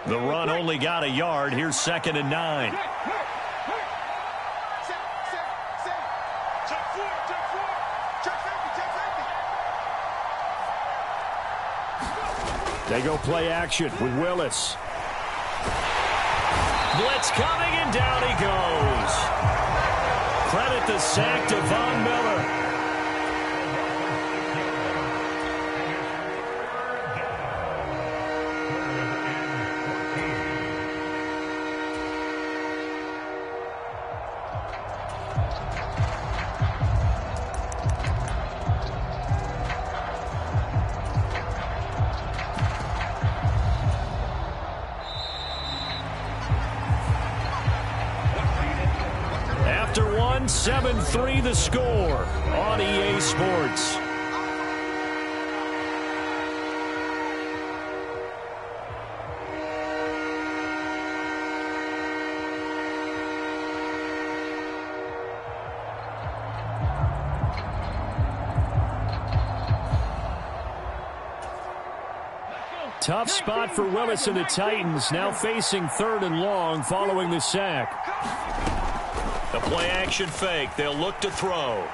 The run only got a yard. Here's 2nd and 9. They go play action with Willis. Blitz coming, and down he goes. Credit the sack to Von Miller. After 7-3 the score on EA Sports. Tough spot for Willis and the Titans, now facing 3rd and long following the sack. The play-action fake. They'll look to throw.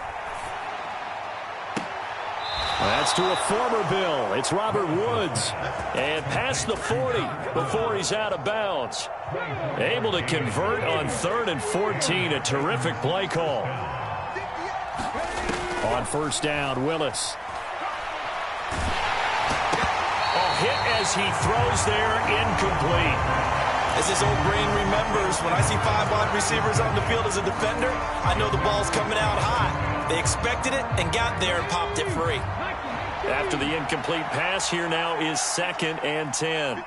That's to a former Bill. It's Robert Woods. And past the 40 before he's out of bounds. Able to convert on 3rd and 14. A terrific play call. On 1st down, Willis. A hit as he throws there, incomplete. As his old brain remembers, when I see 5 wide receivers on the field as a defender, I know the ball's coming out hot. They expected it and got there and popped it free. After the incomplete pass, here now is 2nd and 10. 19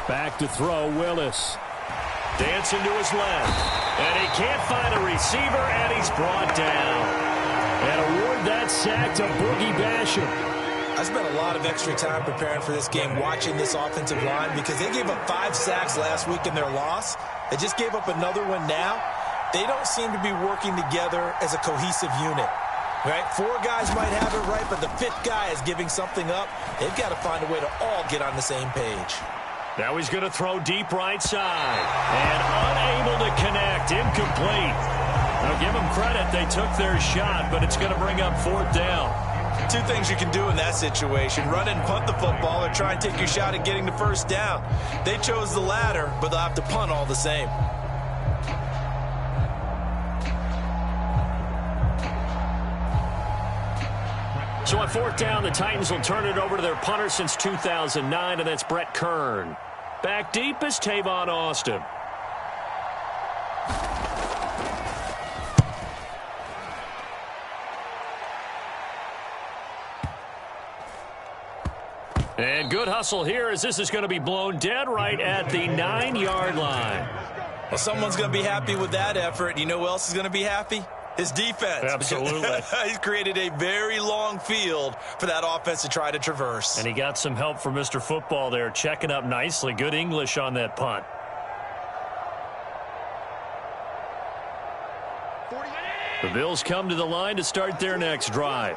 Back to throw, Willis. Dancing to his left. And he can't find a receiver, and he's brought down. And award that sack to Boogie Basham. I spent a lot of extra time preparing for this game watching this offensive line because they gave up 5 sacks last week in their loss. They just gave up another one now. They don't seem to be working together as a cohesive unit. Right? 4 guys might have it right, but the 5th guy is giving something up. They've got to find a way to all get on the same page. Now he's going to throw deep right side. And unable to connect. Incomplete. Now give them credit. They took their shot, but it's going to bring up 4th down. 2 things you can do in that situation. Run and punt the football or try and take your shot at getting the 1st down. They chose the latter, but they'll have to punt all the same. So on 4th down, the Titans will turn it over to their punter since 2009, and that's Brett Kern. Back deep is Tavon Austin. And good hustle here as this is going to be blown dead right at the 9-yard line. Well, someone's going to be happy with that effort. You know who else is going to be happy? His defense. Absolutely. He's created a very long field for that offense to try to traverse. And he got some help from Mr. Football there, checking up nicely. Good English on that punt. The Bills come to the line to start their next drive.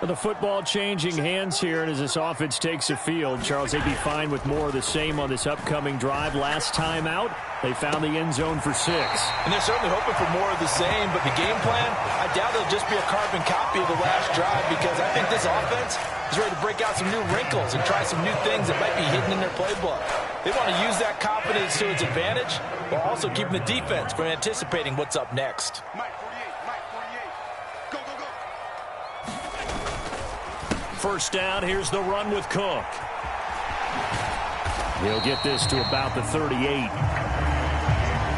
The football changing hands here, and as this offense takes the field, Charles, they'd be fine with more of the same on this upcoming drive. Last time out, they found the end zone for 6. And they're certainly hoping for more of the same, but the game plan, I doubt it'll just be a carbon copy of the last drive because I think this offense is ready to break out some new wrinkles and try some new things that might be hidden in their playbook. They want to use that confidence to its advantage while also keeping the defense from anticipating what's up next. First down, here's the run with Cook. He'll get this to about the 38.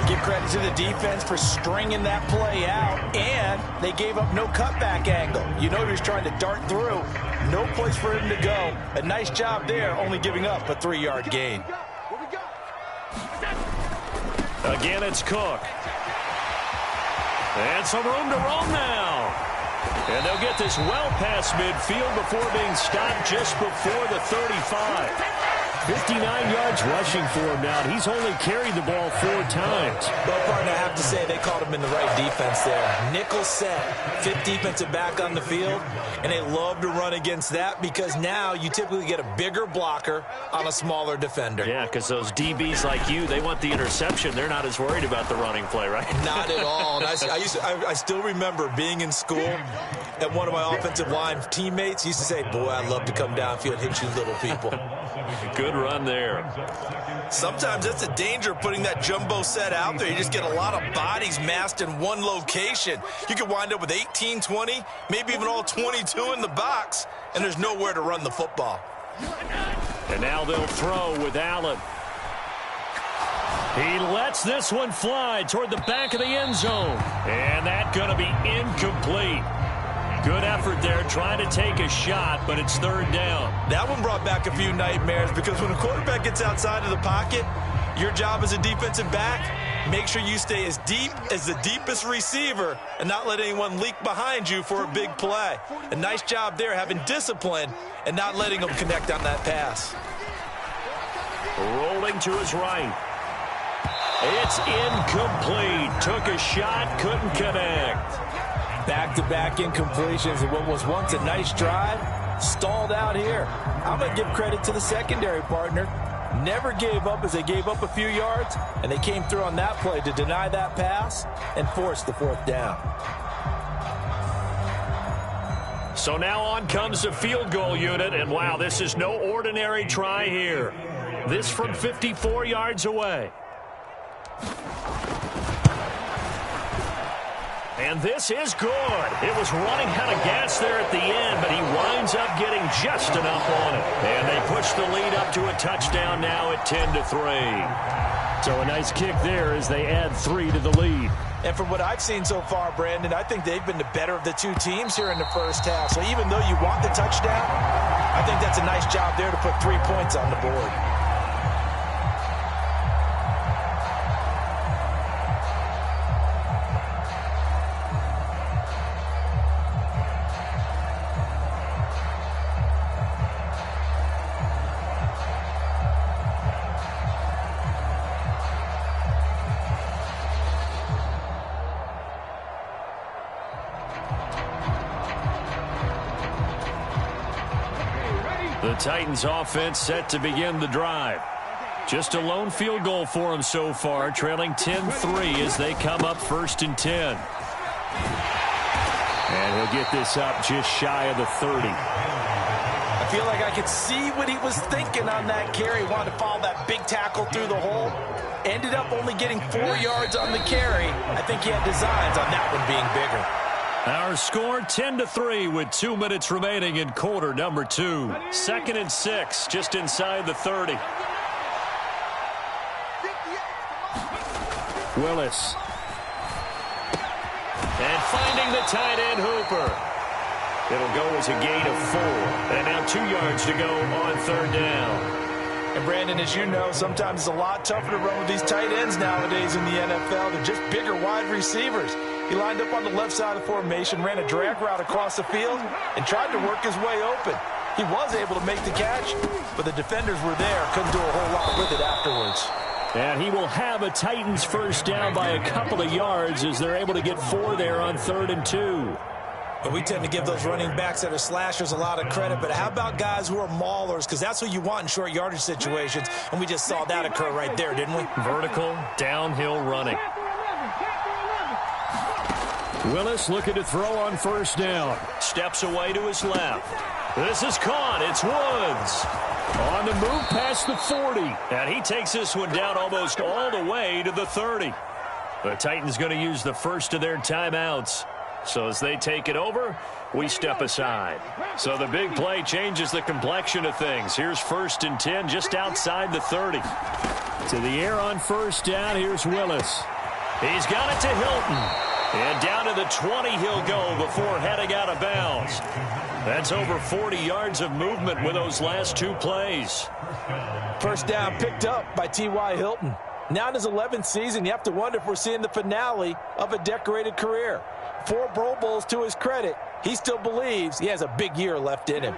Give credit to the defense for stringing that play out, and they gave up no cutback angle. You know he was trying to dart through. No place for him to go. A nice job there, only giving up a 3-yard gain. Again, it's Cook. And some room to roam now. And they'll get this well past midfield before being stopped just before the 35. 59 yards rushing for him now. He's only carried the ball 4 times. Well, partner, I have to say they called him in the right defense there. Nickel set, 5th defensive back on the field, and they love to run against that because now you typically get a bigger blocker on a smaller defender. Yeah, because those DBs like you, they want the interception. They're not as worried about the running play, right? Not at all. And I still remember being in school, and one of my offensive line teammates used to say, boy, I'd love to come downfield and hit you little people. Good run there. Sometimes that's the danger of putting that jumbo set out there. You just get a lot of bodies massed in one location. You could wind up with 18, 20, maybe even all 22 in the box, and there's nowhere to run the football. And now they'll throw with Allen. He lets this one fly toward the back of the end zone. And that's going to be incomplete. Good effort there, trying to take a shot, but it's 3rd down. That one brought back a few nightmares because when a quarterback gets outside of the pocket, your job as a defensive back, make sure you stay as deep as the deepest receiver and not let anyone leak behind you for a big play. A nice job there, having discipline and not letting them connect on that pass. Rolling to his right. It's incomplete. Took a shot, couldn't connect. Back-to-back incompletions in what was once a nice drive, stalled out here. I'm going to give credit to the secondary partner. Never gave up as they gave up a few yards, and they came through on that play to deny that pass and force the 4th down. So now on comes the field goal unit, and wow, this is no ordinary try here. This from 54 yards away. And this is good. It was running out of gas there at the end, but he winds up getting just enough on it. And they push the lead up to a touchdown now at 10-3. So a nice kick there as they add 3 to the lead. And from what I've seen so far, Brandon, I think they've been the better of the two teams here in the first half. So even though you want the touchdown, I think that's a nice job there to put 3 points on the board. The Titans offense set to begin the drive. Just a lone field goal for them so far, trailing 10-3 as they come up 1st and 10. And he'll get this up just shy of the 30. I feel like I could see what he was thinking on that carry. Wanted to follow that big tackle through the hole. Ended up only getting 4 yards on the carry. I think he had designs on that one being bigger. Our score 10-3 with 2 minutes remaining in quarter number 2. 2nd and 6, just inside the 30. Willis. And finding the tight end Hooper. It'll go as a gain of 4. And now 2 yards to go on 3rd down. And Brandon, as you know, sometimes it's a lot tougher to run with these tight ends nowadays in the NFL. They're just bigger wide receivers. He lined up on the left side of the formation, ran a drag route across the field, and tried to work his way open. He was able to make the catch, but the defenders were there. Couldn't do a whole lot with it afterwards. And he will have a Titans first down by a couple of yards as they're able to get 4 there on 3rd and 2. And we tend to give those running backs that are slashers a lot of credit, but how about guys who are maulers? Because that's what you want in short yardage situations, and we just saw that occur right there, didn't we? Vertical, downhill running. Willis looking to throw on 1st down. Steps away to his left. This is caught. It's Woods. On the move past the 40. And he takes this one down almost all the way to the 30. The Titans going to use the first of their timeouts. So as they take it over, we step aside. So the big play changes the complexion of things. Here's 1st and 10 just outside the 30. To the air on 1st down, here's Willis. He's got it to Hilton. And down to the 20 he'll go before heading out of bounds. That's over 40 yards of movement with those last 2 plays. First down picked up by T.Y. Hilton. Now in his 11th season, you have to wonder if we're seeing the finale of a decorated career. 4 Pro Bowls to his credit. He still believes he has a big year left in him.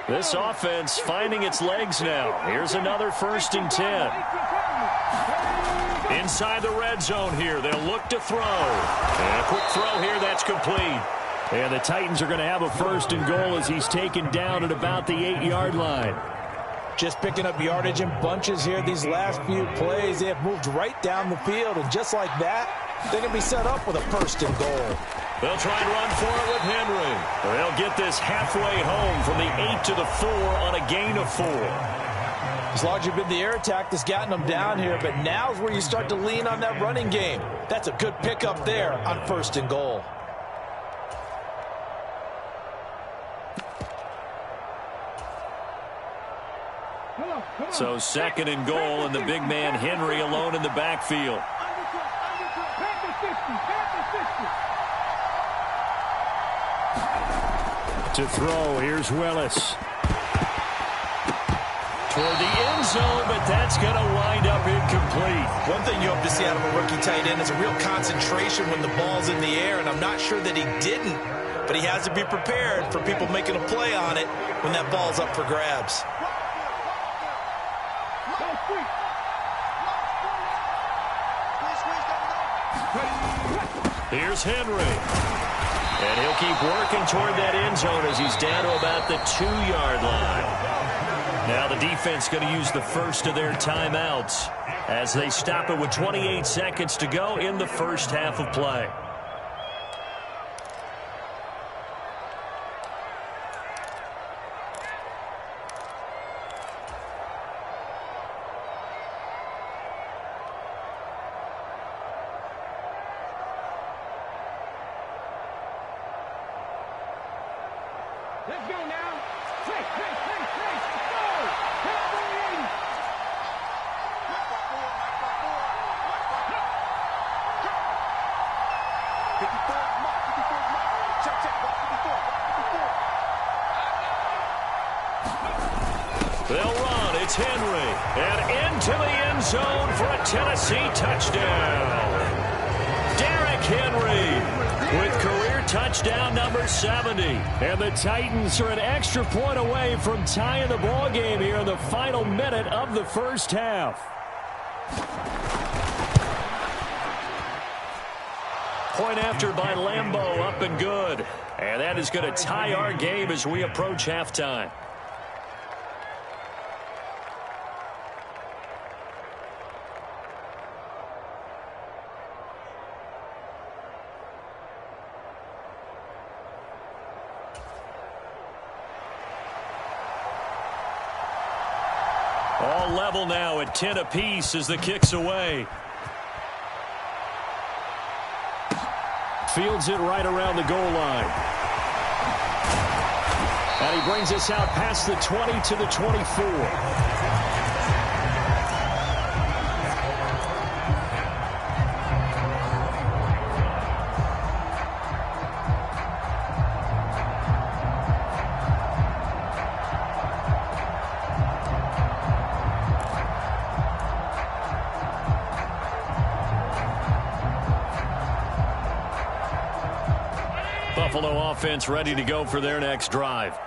This offense finding its legs now. Here's another 1st and 10. Inside the red zone here. They'll look to throw. And a quick throw here. That's complete. And the Titans are going to have a 1st and goal as he's taken down at about the 8-yard line. Just picking up yardage in bunches here these last few plays. They have moved right down the field, and just like that, they're going to be set up with a 1st and goal. They'll try and run for it with Henry. They'll get this halfway home from the 8 to the 4 on a gain of 4. As long as you've been the air attack that's gotten them down here, but now's where you start to lean on that running game. That's a good pickup there on 1st and goal. So 2nd and goal, and the big man Henry alone in the backfield. To throw, here's Willis. Toward the end zone, but that's going to wind up incomplete. One thing you hope to see out of a rookie tight end is a real concentration when the ball's in the air, and I'm not sure that he didn't, but he has to be prepared for people making a play on it when that ball's up for grabs. Here's Henry. And he'll keep working toward that end zone as he's down to about the 2-yard line. Now the defense going to use the first of their timeouts as they stop it with 28 seconds to go in the first half of play. Let's go now. Trace, let's go. Henry. They'll run. It's Henry. And into the end zone for a Tennessee touchdown. Derrick Henry with career touchdown number 70. And the Titans are an extra point away from tying the ball game here in the final minute of the first half. Point after by Lambeau, up and good. And that is going to tie our game as we approach halftime. All level now at 10 apiece as the kick's away. Fields it right around the goal line. And he brings us out past the 20 to the 24. Buffalo offense ready to go for their next drive.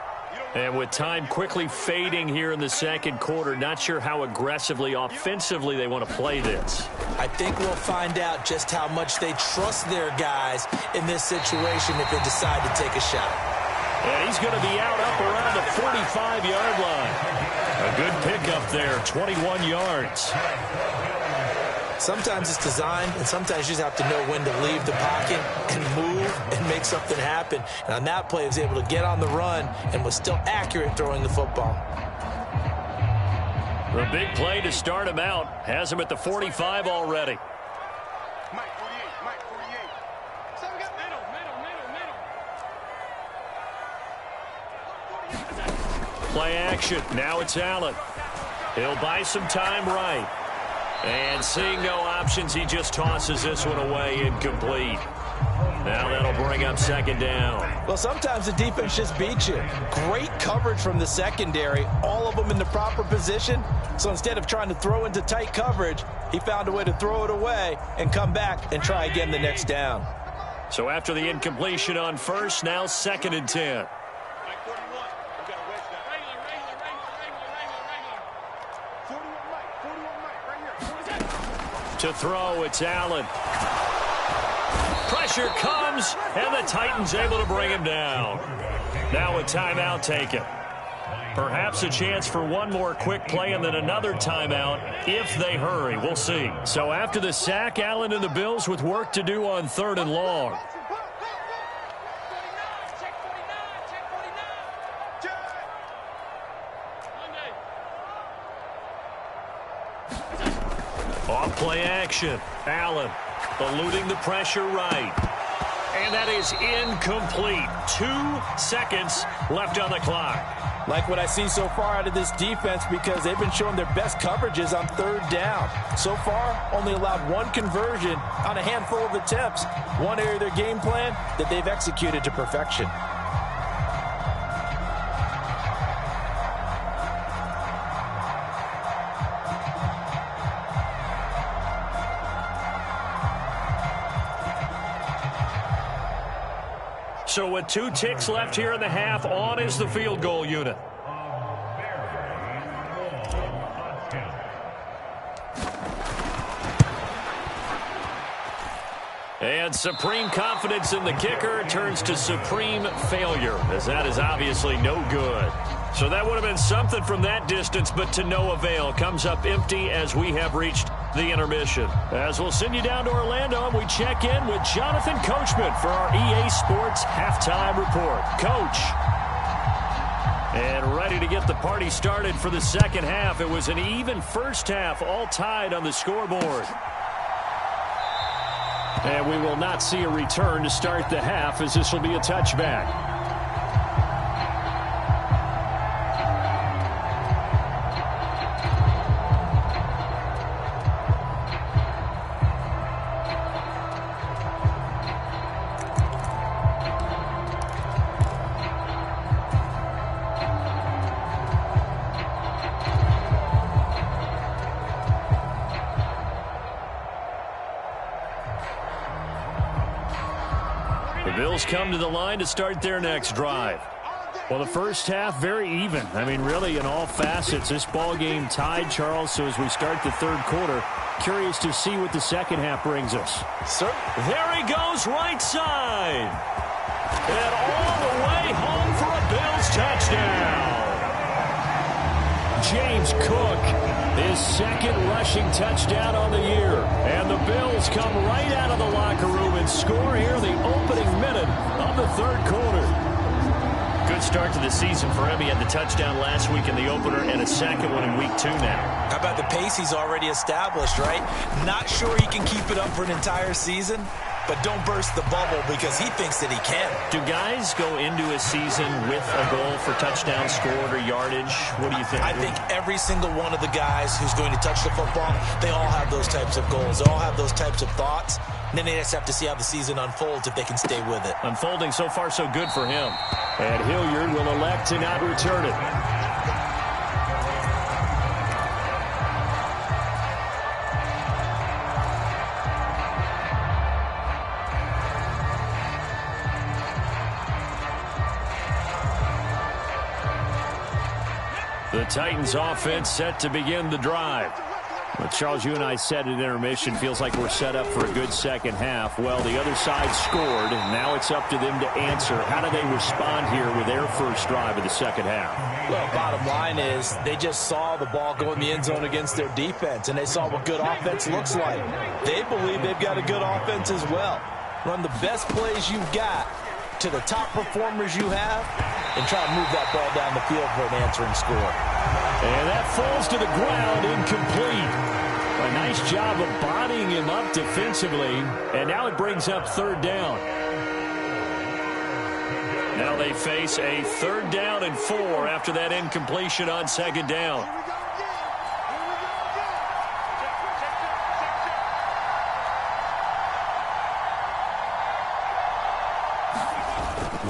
And with time quickly fading here in the second quarter, not sure how aggressively, offensively they want to play this. I think we'll find out just how much they trust their guys in this situation if they decide to take a shot. And he's going to be out up around the 45-yard line. A good pickup there, 21 yards. Sometimes it's designed, and sometimes you just have to know when to leave the pocket and move and make something happen. And on that play, he was able to get on the run and was still accurate throwing the football. The big play to start him out has him at the 45 already. Mike 48, Mike 48. So we got middle. Play action. Now it's Allen. He'll buy some time right. And seeing no options, he just tosses this one away, incomplete. Now that'll bring up second down. Well, sometimes the defense just beats you. Great coverage from the secondary, all of them in the proper position. So instead of trying to throw into tight coverage, he found a way to throw it away and come back and try again the next down. So after the incompletion on first, now 2nd and 10. To throw, it's Allen. Pressure comes, and the Titans able to bring him down. Now a timeout taken. Perhaps a chance for one more quick play and then another timeout if they hurry. We'll see. So after the sack, Allen and the Bills with work to do on 3rd and long. Off-play action. Allen eluding the pressure right. And that is incomplete. 2 seconds left on the clock. Like what I've seen so far out of this defense because they've been showing their best coverages on 3rd down. So far, only allowed 1 conversion on a handful of attempts. One area of their game plan that they've executed to perfection. So with 2 ticks left here in the half, on is the field goal unit. And supreme confidence in the kicker turns to supreme failure, as that is obviously no good. So that would have been something from that distance, but to no avail. Comes up empty as we have reached the intermission. As we'll send you down to Orlando, and we check in with Jonathan Coachman for our EA Sports Halftime Report. Coach. And ready to get the party started for the second half. It was an even first half, all tied on the scoreboard. And we will not see a return to start the half, as this will be a touchback. Bills come to the line to start their next drive. Well, the first half, very even. I mean, really, in all facets, this ball game tied, Charles. So as we start the 3rd quarter, curious to see what the second half brings us. Sir? There he goes, right side. And all the way home for a Bills touchdown. James Cook, his 2nd rushing touchdown on the year. And the Bills come right out of the locker room and score here in the opening minute of the 3rd quarter. Good start to the season for him. He had the touchdown last week in the opener and a 2nd one in week 2 now. How about the pace he's already established, right? Not sure he can keep it up for an entire season, but don't burst the bubble because he thinks that he can. Do guys go into a season with a goal for touchdown scored or yardage? What do you think? I think every single one of the guys who's going to touch the football, they all have those types of goals. They all have those types of thoughts. And then they just have to see how the season unfolds if they can stay with it. Unfolding so far so good for him. And Hilliard will elect to not return it. The Titans offense set to begin the drive. But Charles, you and I said at intermission, feels like we're set up for a good second half. Well, the other side scored, and now it's up to them to answer. How do they respond here with their first drive of the second half? Well, bottom line is they just saw the ball go in the end zone against their defense, and they saw what good offense looks like. They believe they've got a good offense as well. Run the best plays you've got to the top performers you have, and try to move that ball down the field for an answering score. And that falls to the ground, incomplete. A nice job of bodying him up defensively, and now it brings up 3rd down. Now they face a 3rd down and 4 after that incompletion on 2nd down.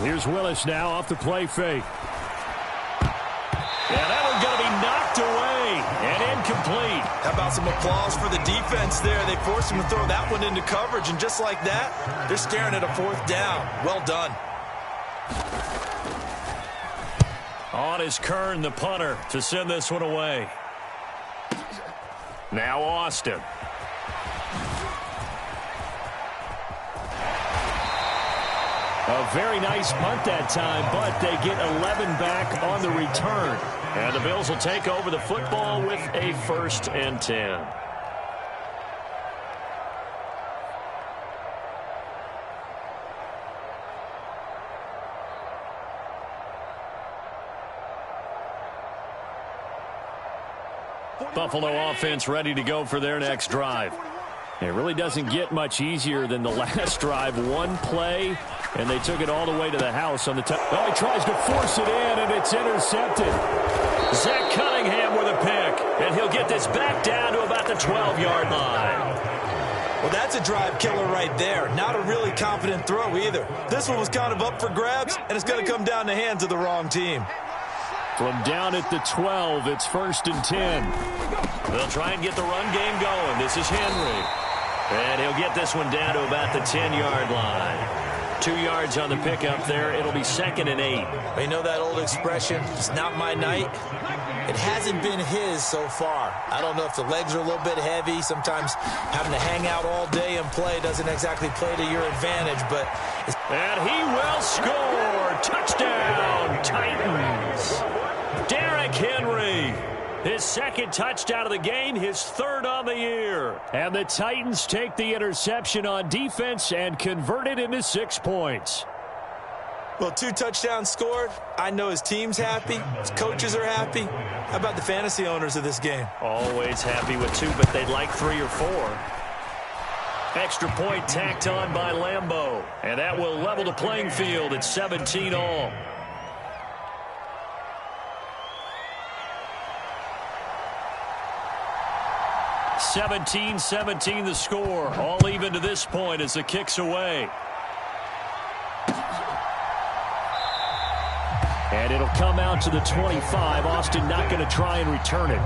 Here's Willis now off the play fake. Yeah, that one's going to be knocked away and incomplete. How about some applause for the defense there? They forced him to throw that one into coverage, and just like that, they're staring at a 4th down. Well done. On is Kern, the punter, to send this one away. Now Austin. A very nice punt that time, but they get 11 back on the return. And the Bills will take over the football with a 1st and 10. Buffalo offense ready to go for their next drive. It really doesn't get much easier than the last drive. One play, and they took it all the way to the house on the top. Oh, he tries to force it in, and it's intercepted. Zach Cunningham with a pick, and he'll get this back down to about the 12-yard line. Well, that's a drive killer right there. Not a really confident throw either. This one was kind of up for grabs, and it's going to come down the hands of the wrong team. From down at the 12, it's 1st and 10. They'll try and get the run game going. This is Henry. And he'll get this one down to about the 10-yard line. 2 yards on the pickup there. It'll be 2nd and 8. You know that old expression, it's not my night? It hasn't been his so far. I don't know if the legs are a little bit heavy. Sometimes having to hang out all day and play doesn't exactly play to your advantage. And he will score. Touchdown, Titans. Derrick Henry. His 2nd touchdown of the game, his 3rd on the year. And the Titans take the interception on defense and convert it into 6 points. Well, 2 touchdowns scored. I know his team's happy. His coaches are happy. How about the fantasy owners of this game? Always happy with 2, but they'd like 3 or 4. Extra point tacked on by Lambeau. And that will level the playing field at 17 all. (17-17) the score. All even to this point as the kick's away. And it'll come out to the 25. Austin not going to try and return it.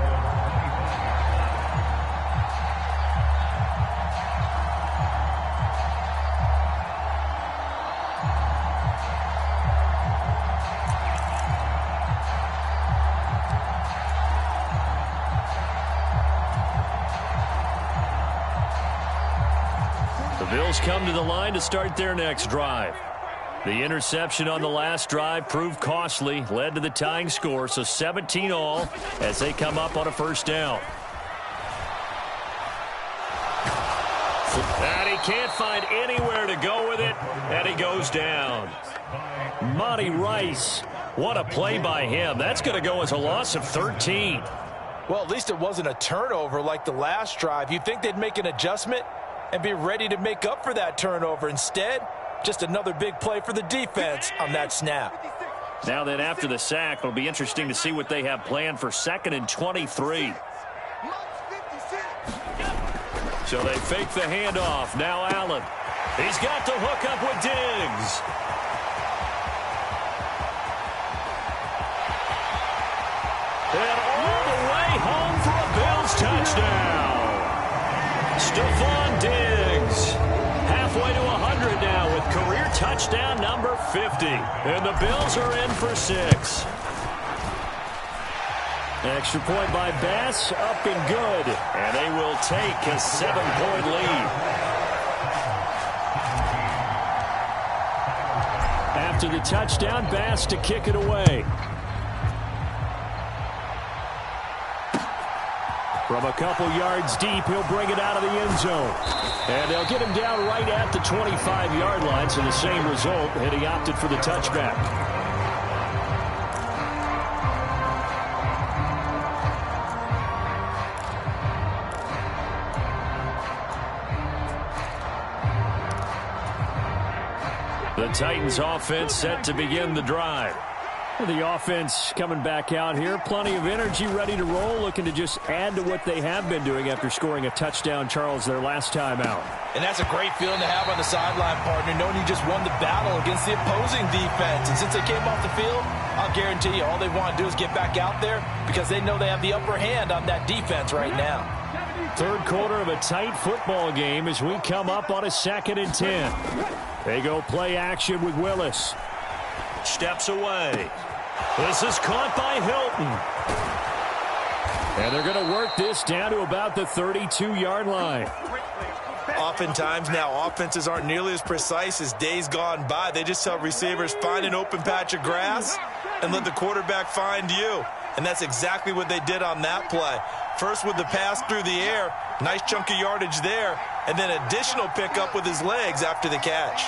The Bills come to the line to start their next drive. The interception on the last drive proved costly, led to the tying score, so 17 all as they come up on a 1st down. And he can't find anywhere to go with it, and he goes down. Monty Rice, what a play by him. That's going to go as a loss of 13. Well, at least it wasn't a turnover like the last drive. You'd think they'd make an adjustment and be ready to make up for that turnover. Instead, just another big play for the defense on that snap. Now then, after the sack, it'll be interesting to see what they have planned for 2nd and 23. So they fake the handoff. Now Allen. He's got the hook up with Diggs. And all the way home for a Bills touchdown. Stephon Diggs. Halfway to 100 now with career touchdown number 50. And the Bills are in for 6. Extra point by Bass, up and good. And they will take a 7-point lead. After the touchdown, Bass to kick it away. From a couple yards deep, he'll bring it out of the end zone. And they'll get him down right at the 25-yard line, so the same result, and he opted for the touchback. The Titans offense set to begin the drive. The offense coming back out here. Plenty of energy, ready to roll, looking to just add to what they have been doing after scoring a touchdown, Charles, their last time out. And that's a great feeling to have on the sideline, partner, knowing you just won the battle against the opposing defense. And since they came off the field, I'll guarantee you all they want to do is get back out there because they know they have the upper hand on that defense right now. Third quarter of a tight football game as we come up on a 2nd and 10. They go play action with Willis. Steps away. This is caught by Hilton. And they're going to work this down to about the 32-yard line. Oftentimes now, offenses aren't nearly as precise as days gone by. They just tell receivers, find an open patch of grass and let the quarterback find you. And that's exactly what they did on that play. First with the pass through the air, nice chunk of yardage there, and then additional pickup with his legs after the catch.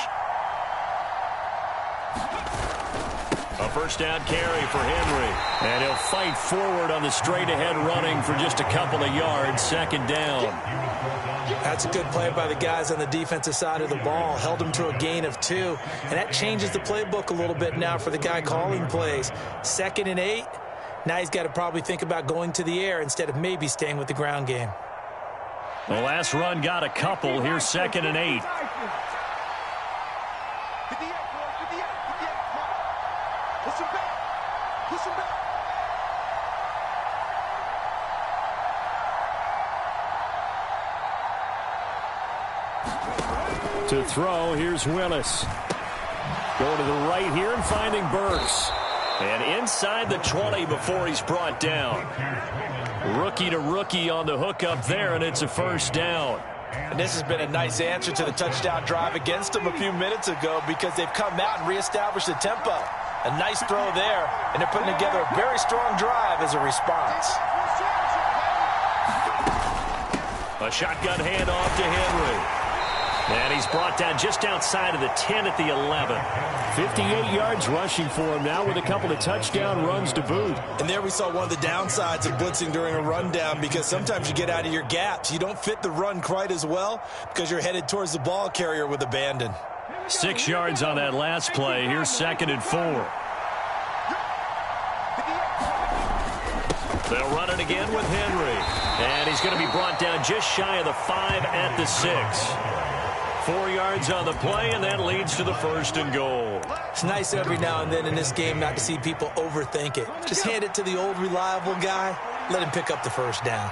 A first down carry for Henry. And he'll fight forward on the straight-ahead running for just a couple of yards. Second down. That's a good play by the guys on the defensive side of the ball. Held him to a gain of 2. And that changes the playbook a little bit now for the guy calling plays. 2nd and 8. Now he's got to probably think about going to the air instead of maybe staying with the ground game. The last run got a couple. Here's 2nd and 8. To throw, here's Willis. Going to the right here and finding Burks. And inside the 20 before he's brought down. Rookie to rookie on the hook up there, and it's a first down. And this has been a nice answer to the touchdown drive against them a few minutes ago because they've come out and reestablished the tempo. A nice throw there, and they're putting together a very strong drive as a response. A shotgun handoff to Henry. And he's brought down just outside of the 10 at the 11. 58 yards rushing for him now with a couple of touchdown runs to boot. And there we saw one of the downsides of blitzing during a rundown because sometimes you get out of your gaps. You don't fit the run quite as well because you're headed towards the ball carrier with abandon. 6 yards on that last play. Here's 2nd and 4. They'll run it again with Henry. And he's going to be brought down just shy of the 5 at the 6. 4 yards on the play, and that leads to the 1st and goal. It's nice every now and then in this game not to see people overthink it. Just hand it to the old reliable guy. Let him pick up the first down.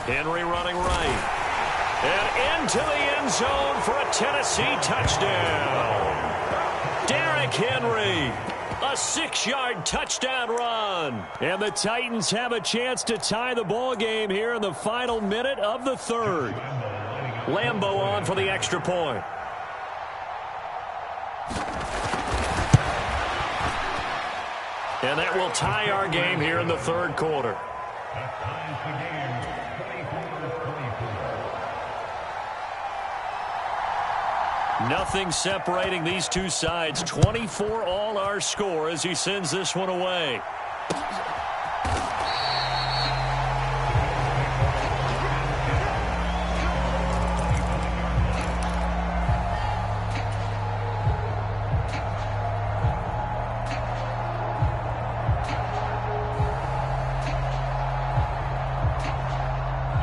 Henry running right. And into the end zone for a Tennessee touchdown. Derrick Henry, a 6-yard touchdown run. And the Titans have a chance to tie the ball game here in the final minute of the 3rd. Lambeau on for the extra point. And that will tie our game here in the 3rd quarter. Nothing separating these two sides. 24 all our score as he sends this one away.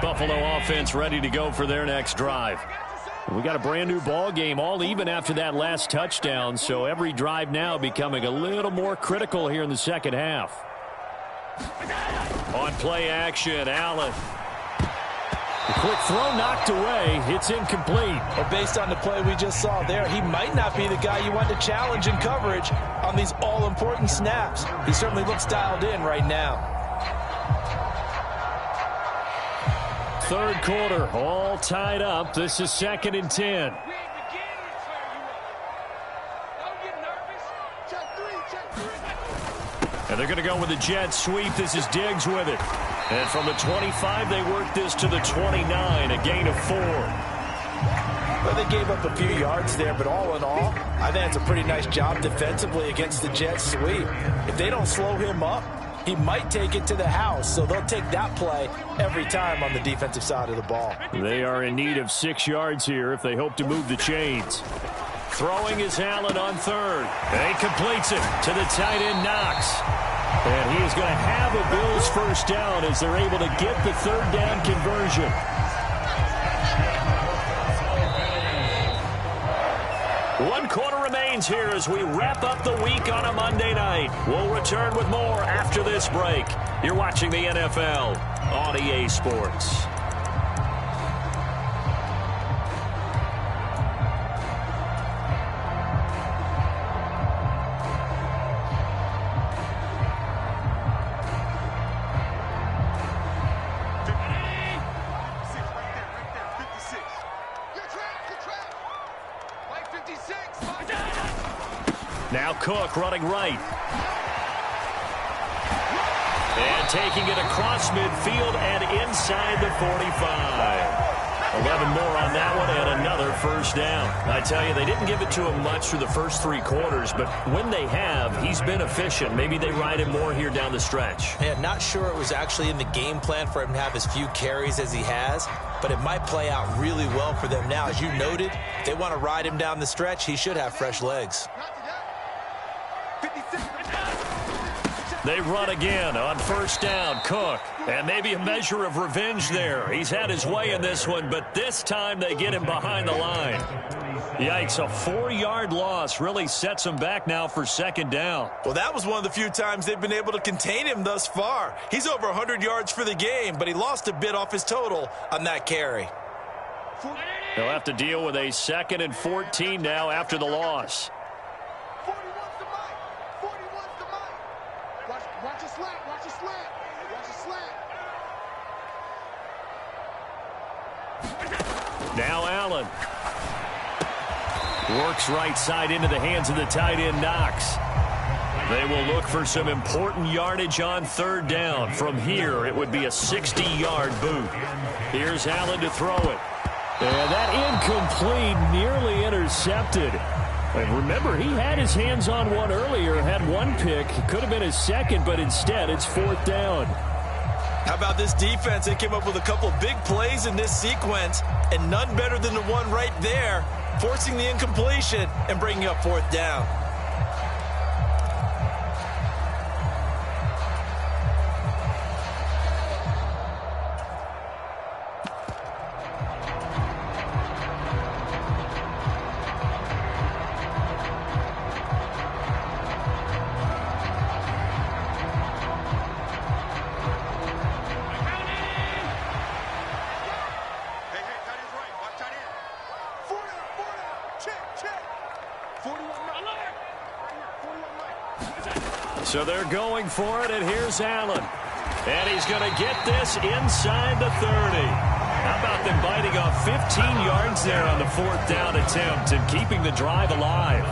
Buffalo offense ready to go for their next drive. We got a brand new ball game, all even after that last touchdown, so every drive now becoming a little more critical here in the second half. On play action, Allen. The quick throw knocked away. It's incomplete. Well, based on the play we just saw there, he might not be the guy you want to challenge in coverage on these all-important snaps. He certainly looks dialed in right now. 3rd quarter, all tied up. This is 2nd and 10. And they're going to go with the jet sweep. This is Diggs with it. And from the 25, they work this to the 29, a gain of 4. Well, they gave up a few yards there, but all in all, I think it's a pretty nice job defensively against the jet sweep. If they don't slow him up, he might take it to the house, so they'll take that play every time on the defensive side of the ball. They are in need of 6 yards here if they hope to move the chains. Throwing is Allen on 3rd. And he completes it to the tight end, Knox. And he is going to have a Bills first down as they're able to get the 3rd down conversion. One quarter remains here as we wrap up the week on a Monday night. We'll return with more after this break. You're watching the NFL on EA Sports. Now Cook running right. And taking it across midfield and inside the 45. 11 more on that one and another first down. I tell you, they didn't give it to him much through the first 3 quarters, but when they have, he's been efficient. Maybe they ride him more here down the stretch. Yeah, not sure it was actually in the game plan for him to have as few carries as he has, but it might play out really well for them now. As you noted, if they want to ride him down the stretch, he should have fresh legs. They run again on first down. Cook. And maybe a measure of revenge there. He's had his way in this one, but this time they get him behind the line. Yikes, a 4-yard loss really sets him back now for second down. Well, that was one of the few times they've been able to contain him thus far. He's over 100 yards for the game, but he lost a bit off his total on that carry. They'll have to deal with a 2nd and 14 now after the loss. Watch a slant, watch a slant, watch a slant. Now Allen. Works right side into the hands of the tight end Knox. They will look for some important yardage on third down. From here, it would be a 60-yard boot. Here's Allen to throw it. And that incomplete, nearly intercepted. And remember, he had his hands on one earlier, had one pick. It could have been his second, but instead it's 4th down. How about this defense? They came up with a couple big plays in this sequence, and none better than the one right there, forcing the incompletion and bringing up 4th down. So they're going for it, and here's Allen. And he's going to get this inside the 30. How about them biting off 15 yards there on the 4th down attempt and keeping the drive alive?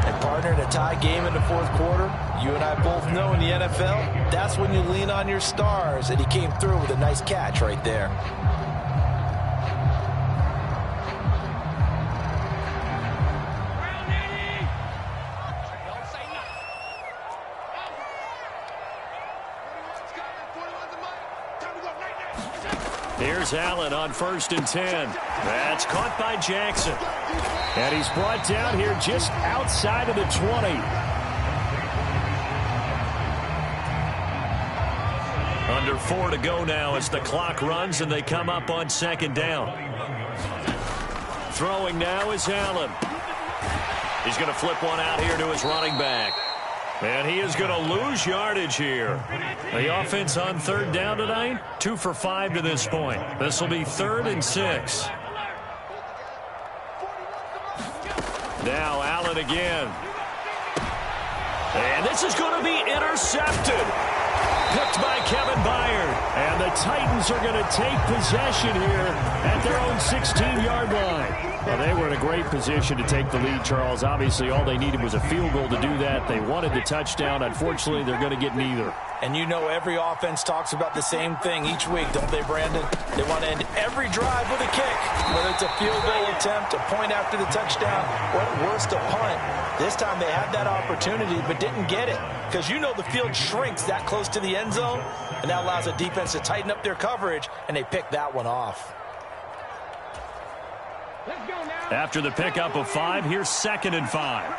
And partner, in a tie game in the 4th quarter, you and I both know in the NFL, that's when you lean on your stars, and he came through with a nice catch right there. Here's Allen on 1st and 10. That's caught by Jackson. And he's brought down here just outside of the 20. Under 4 to go now as the clock runs and they come up on 2nd down. Throwing now is Allen. He's going to flip one out here to his running back. And he is going to lose yardage here. The offense on 3rd down tonight, 2 for 5 to this point. This will be 3rd and 6. Now Allen again. And this is going to be intercepted. Picked by Kevin Byard. And the Titans are going to take possession here at their own 16-yard line. Well, they were in a great position to take the lead, Charles. Obviously, all they needed was a field goal to do that. They wanted the touchdown. Unfortunately, they're going to get neither. And you know every offense talks about the same thing each week, don't they, Brandon? They want to end every drive with a kick, whether it's a field goal attempt, a point after the touchdown, or at worst, a punt. This time they had that opportunity but didn't get it because you know the field shrinks that close to the end zone, and that allows the defense to tighten up their coverage, and they pick that one off. After the pickup of 5, here's 2nd and 5.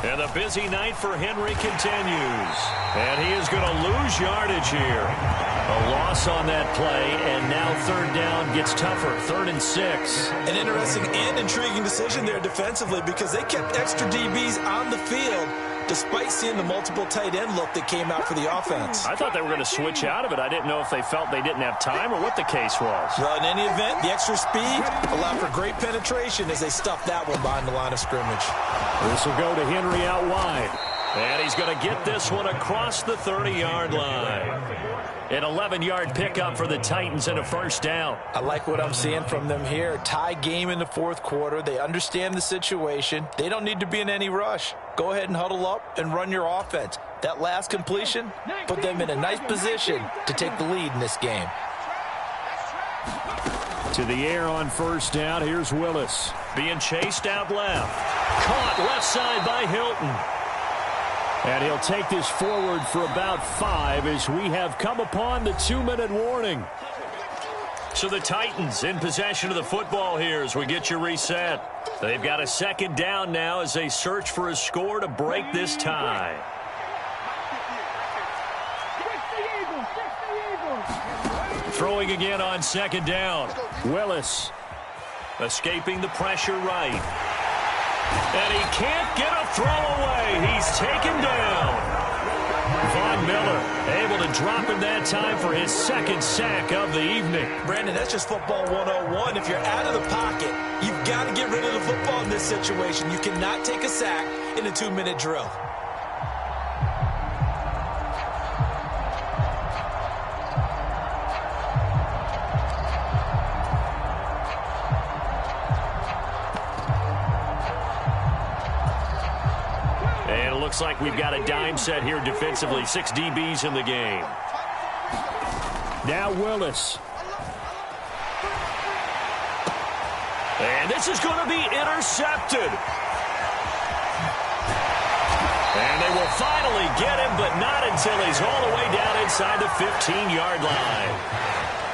And the busy night for Henry continues. And he is going to lose yardage here. A loss on that play, and now 3rd down gets tougher. 3rd and 6. An interesting and intriguing decision there defensively because they kept extra DBs on the field despite seeing the multiple tight end look that came out for the offense. I thought they were going to switch out of it. I didn't know if they felt they didn't have time or what the case was. Well, in any event, the extra speed allowed for great penetration as they stuffed that one behind the line of scrimmage. This will go to Henry out wide. And he's going to get this one across the 30-yard line. An 11-yard pickup for the Titans and a first down. I like what I'm seeing from them here. Tie game in the fourth quarter. They understand the situation. They don't need to be in any rush. Go ahead and huddle up and run your offense. That last completion put them in a nice position to take the lead in this game. To the air on first down. Here's Willis. Being chased out left. Caught left side by Hilton. And he'll take this forward for about 5 as we have come upon the 2-minute warning. So the Titans in possession of the football here as we get you reset. They've got a second down now as they search for a score to break this tie. Throwing again on second down. Willis escaping the pressure right. And he can't get a throw away. He's taken down. Von Miller able to drop in that time for his second sack of the evening. Brandon, that's just football 101. If you're out of the pocket, you've got to get rid of the football in this situation. You cannot take a sack in a 2-minute drill. Looks like we've got a dime set here defensively. 6 DBs in the game. Now Willis. And this is going to be intercepted. And they will finally get him, but not until he's all the way down inside the 15-yard line.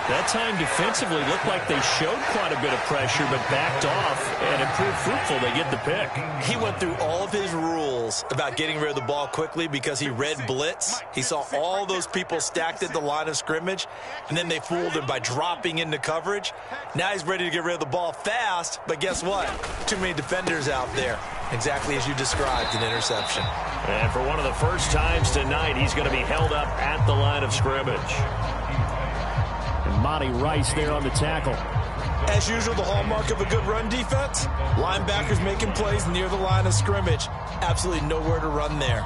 That time defensively looked like they showed quite a bit of pressure, but backed off and it proved fruitful. They get the pick. He went through all of his rules about getting rid of the ball quickly because he read blitz. He saw all those people stacked at the line of scrimmage, and then they fooled him by dropping into coverage. Now he's ready to get rid of the ball fast, but guess what? Too many defenders out there. Exactly as you described, an interception. And for one of the first times tonight, he's going to be held up at the line of scrimmage. Monty Rice there on the tackle. As usual, the hallmark of a good run defense, linebackers making plays near the line of scrimmage. Absolutely nowhere to run there.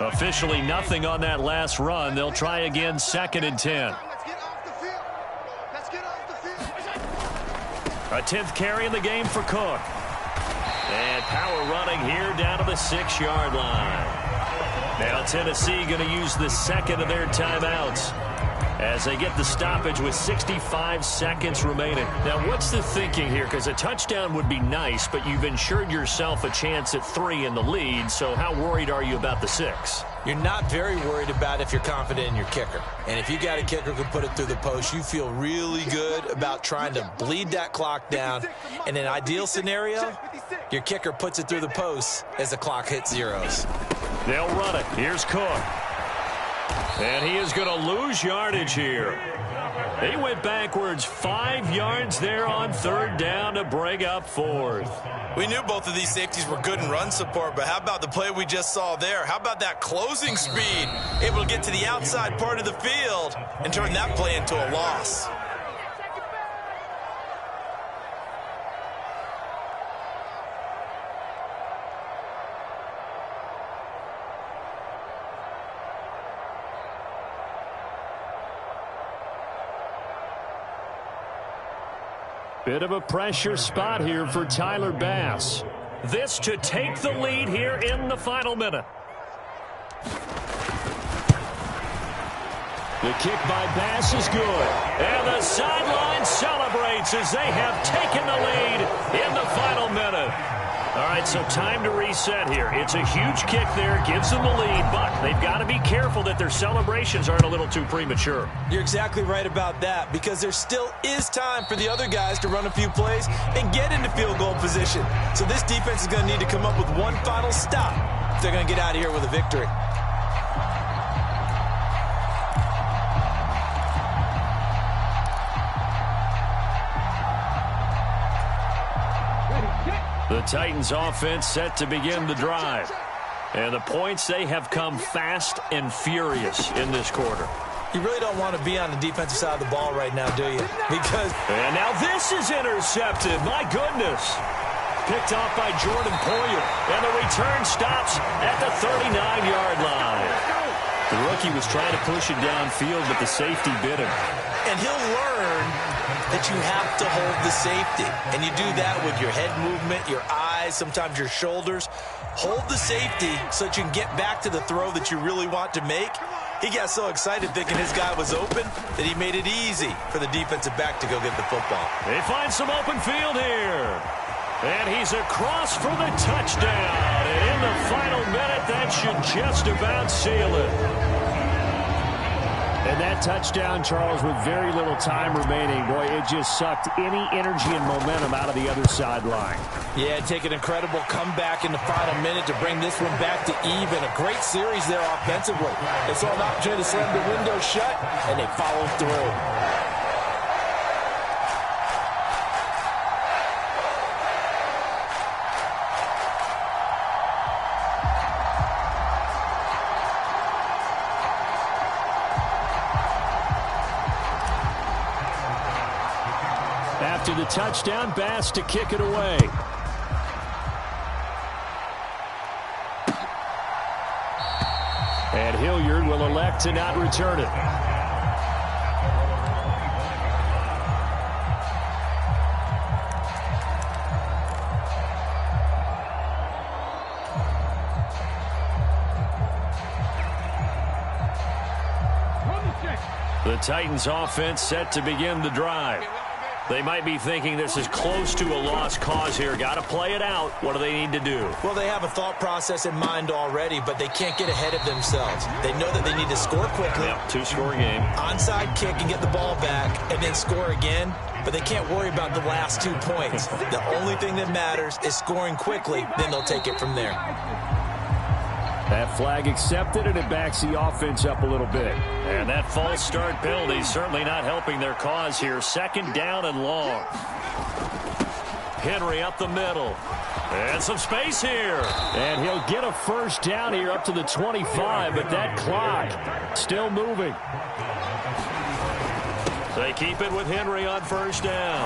Officially nothing on that last run. They'll try again, 2nd and 10. A 10th carry in the game for Cook. And power running here down to the 6-yard line. Now Tennessee going to use the second of their timeouts as they get the stoppage with 65 seconds remaining. Now, what's the thinking here? Because a touchdown would be nice, but you've ensured yourself a chance at 3 in the lead, so how worried are you about the 6? You're not very worried about if you're confident in your kicker. And if you got a kicker who can put it through the post, you feel really good about trying to bleed that clock down. In an ideal scenario, your kicker puts it through the post as the clock hits zeros. They'll run it. Here's Cook. And he is going to lose yardage here. He went backwards 5 yards there on 3rd down to bring up 4th. We knew both of these safeties were good in run support, but how about the play we just saw there? How about that closing speed? Able to get to the outside part of the field and turn that play into a loss. Bit of a pressure spot here for Tyler Bass. This to take the lead here in the final minute. The kick by Bass is good. And the sideline celebrates as they have taken the lead in the final minute. All right, so time to reset here. It's a huge kick there, gives them the lead, but they've got to be careful that their celebrations aren't a little too premature. You're exactly right about that, because there still is time for the other guys to run a few plays and get into field goal position. So this defense is going to need to come up with one final stop if they're going to get out of here with a victory. The Titans offense set to begin the drive. And the points, they have come fast and furious in this quarter. You really don't want to be on the defensive side of the ball right now, do you? Because... And now this is intercepted. My goodness. Picked off by Jordan Poyer. And the return stops at the 39-yard line. The rookie was trying to push it downfield, but the safety bit him. And he'll learn that you have to hold the safety. And you do that with your head movement, your eyes, sometimes your shoulders. Hold the safety so that you can get back to the throw that you really want to make. He got so excited thinking his guy was open that he made it easy for the defensive back to go get the football. They find some open field here. And he's across for the touchdown. And in the final minute, that should just about seal it. And that touchdown, Charles, with very little time remaining, boy, it just sucked any energy and momentum out of the other sideline. Yeah, take an incredible comeback in the final minute to bring this one back to even. A great series there offensively. They saw an opportunity to slam the window shut, and they followed through. After the touchdown, Bass to kick it away. And Hilliard will elect to not return it. The Titans offense set to begin the drive. They might be thinking this is close to a lost cause here. Got to play it out. What do they need to do? Well, they have a thought process in mind already, but they can't get ahead of themselves. They know that they need to score quickly. Yep, two-score game. Onside kick and get the ball back and then score again, but they can't worry about the last 2 points. The only thing that matters is scoring quickly, then they'll take it from there. That flag accepted, and it backs the offense up a little bit. And that false start penalty certainly not helping their cause here. Second down and long. Henry up the middle. And some space here. And he'll get a first down here up to the 25, but that clock still moving. They keep it with Henry on first down.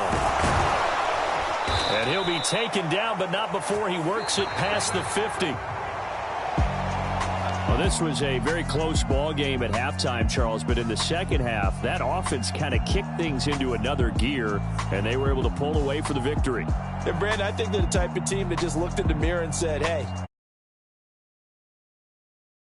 And he'll be taken down, but not before he works it past the 50. Well, this was a very close ball game at halftime, Charles, but in the second half, that offense kind of kicked things into another gear, and they were able to pull away for the victory. And, Brandon, I think they're the type of team that just looked in the mirror and said, hey,